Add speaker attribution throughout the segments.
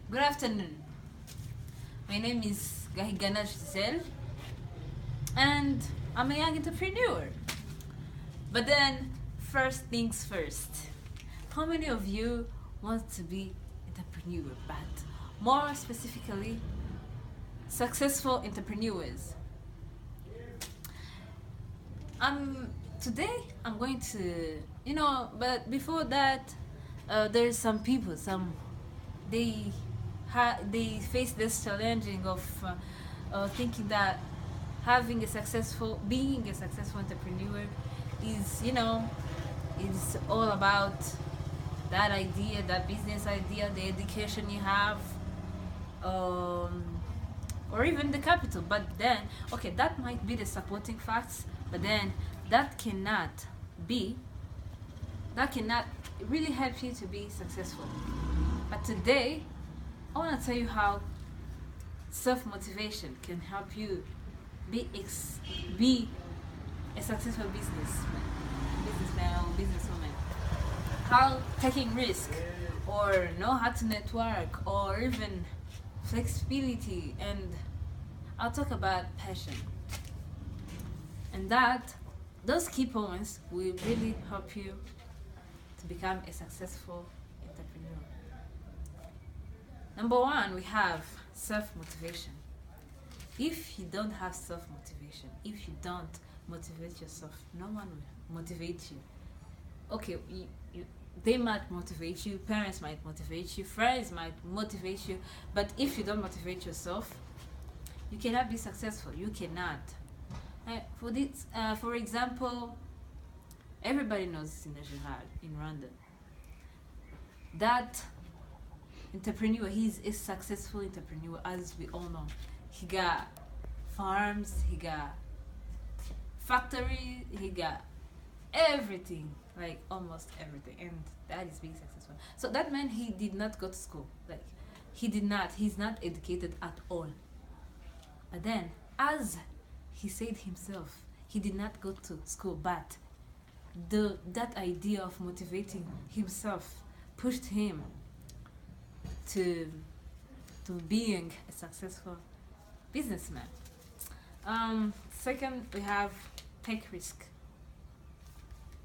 Speaker 1: Good afternoon. My name is Gizel, and I'm a young entrepreneur. But then, first things first. How many of you want to be entrepreneur, but more specifically, successful entrepreneurs? Today I'm going to, but before that, there's some people, they they face this challenging of thinking that being a successful entrepreneur is, is all about that idea, that business idea, the education you have, um, or even the capital. But then, okay, that might be the supporting facts, but then that cannot be, that cannot really help you to be successful. But today, I want to tell you how self-motivation can help you be a successful businessman or businesswoman. How taking risk, or know how to network, or even flexibility, and I'll talk about passion. And those key points will really help you to become a successful entrepreneur. Number one, we have self-motivation. If you don't have self-motivation, if you don't motivate yourself, no one will motivate you. Okay, they might motivate you, parents might motivate you, friends might motivate you, but if you don't motivate yourself, you cannot be successful. You cannot. For example, everybody knows Sinajihad in Rwanda. That entrepreneur, he's a successful entrepreneur, as we all know. He got farms, he got factory, he got everything, like almost everything, and that is being successful. So that man, he did not go to school, like he's not educated at all. But then, as he said himself, he did not go to school, but that idea of motivating himself pushed him to being a successful businessman. Second, we have take risk.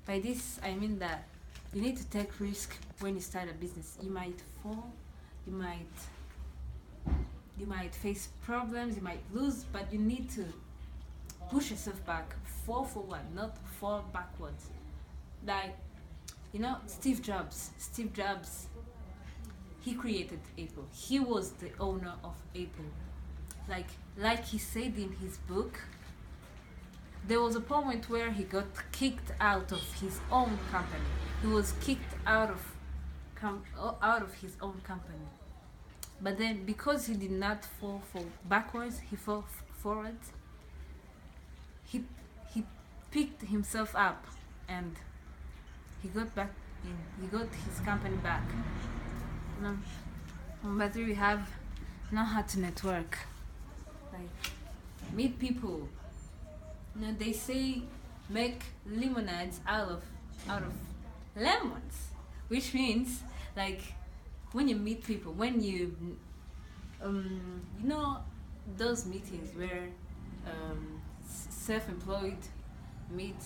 Speaker 1: By this, I mean that you need to take risk when you start a business. You might fall, you might face problems, you might lose, but you need to push yourself back, fall forward, not fall backwards. Like, Steve Jobs, he created Apple. He was the owner of Apple. Like he said in his book, there was a point where he got kicked out of his own company. He was kicked out of his own company. But then, because he did not fall backwards, he fell forward. He picked himself up, and he got back in. He got his company back. Number three, we have know how to network. Like, meet people. They say make lemonades out of lemons, which means, like, when you meet people, when you those meetings where self-employed meet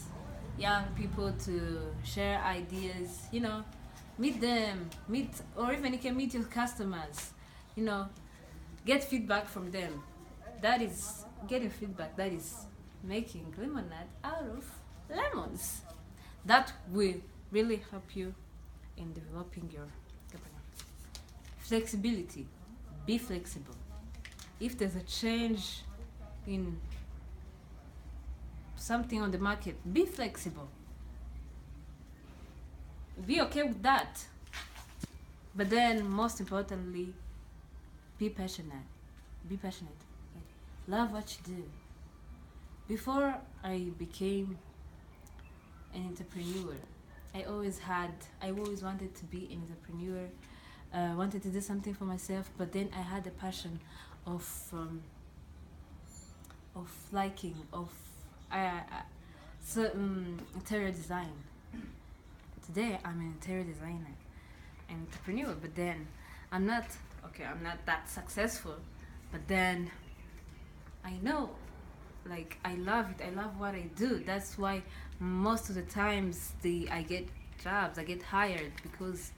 Speaker 1: young people to share ideas, meet them, or even you can meet your customers, get feedback from them. That is getting feedback, that is making lemonade out of lemons. That will really help you in developing your company. Flexibility. Be flexible. If there's a change in something on the market, be flexible. Be okay with that. But then, most importantly, be passionate. Be passionate. Love what you do. Before I became an entrepreneur, I always wanted to be an entrepreneur. Wanted to do something for myself, but then I had a passion of liking of interior design. Today I'm an interior designer and entrepreneur, but then I'm not okay, I'm not that successful, but then I know, like, I love it. I love what I do. That's why most of the times I get jobs, I get hired, because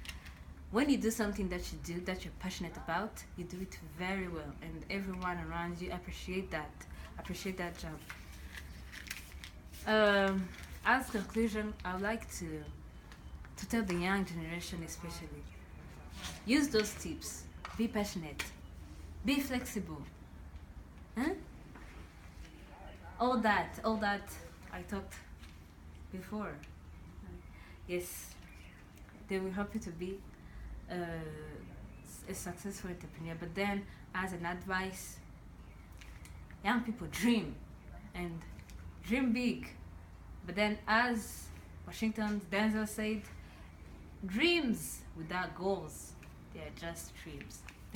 Speaker 1: when you do something that you do that you're passionate about, you do it very well, and everyone around you appreciate that job. As conclusion, I would like to tell the young generation especially, use those tips. Be passionate, be flexible, huh? All that I talked before. Yes, they will help you to be uh, a successful entrepreneur. But then, as an advice, young people dream, and dream big. But then, as Washington Denzel said, dreams without goals, they are just dreams.